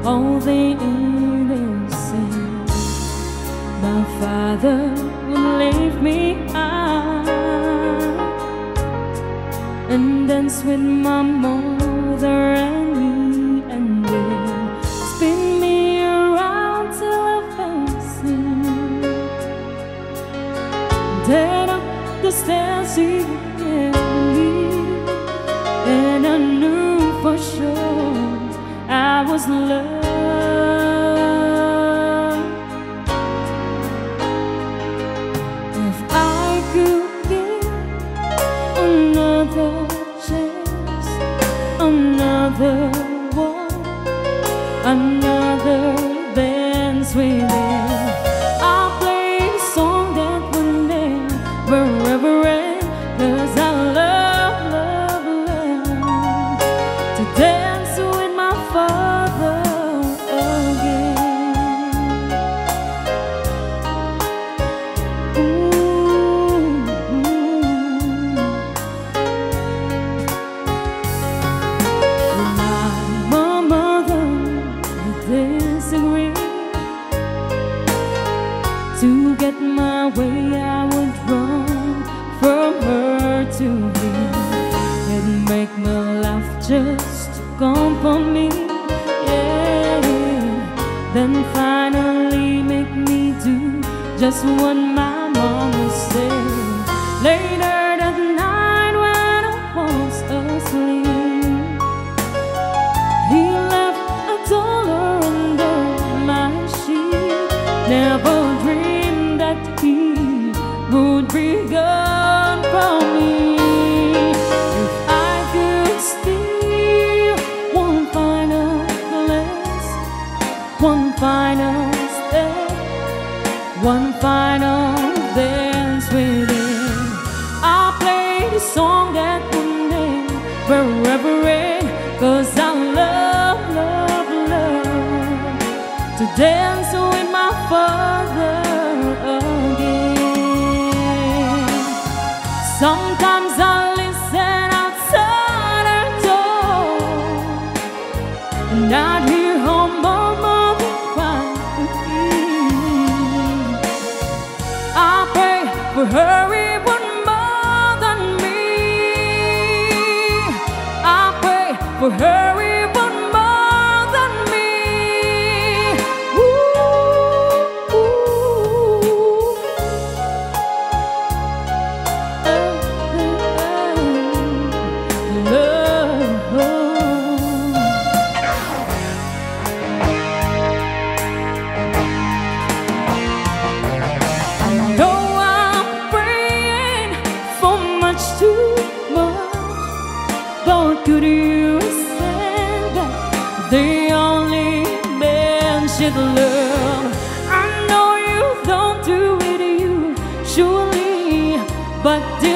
all the innocent. My father would leave me out and dance with my mother and me, and then spin me around till I fell asleep. Then up the stairs he would me, and I knew for sure I was loved. If I could give another chance, another walk, another dance with him, I'll play a song that would never end, 'cause I love, love, love to dance with my father again. My mother would disagree. To get my way, I would run from her to him. It'd make me laugh just to comfort me, yeah. Then finally make me do just what my mama said. Later that night when I was asleep, he left $1 under my sheet. Never dreamed that he would be gone from me. If I could steal one final glance, one final step, one final dance with him, I'll play the song that would never end, 'cause I love, love, love to dance with my father again. Sometimes I listen outside her door, and I'd hear her mother crying. I pray for her even more than me. I pray for her even more than me. Ooh, I know I'm praying for much too much, but could you send back the only man she'd love? I know you don't do it usually, but do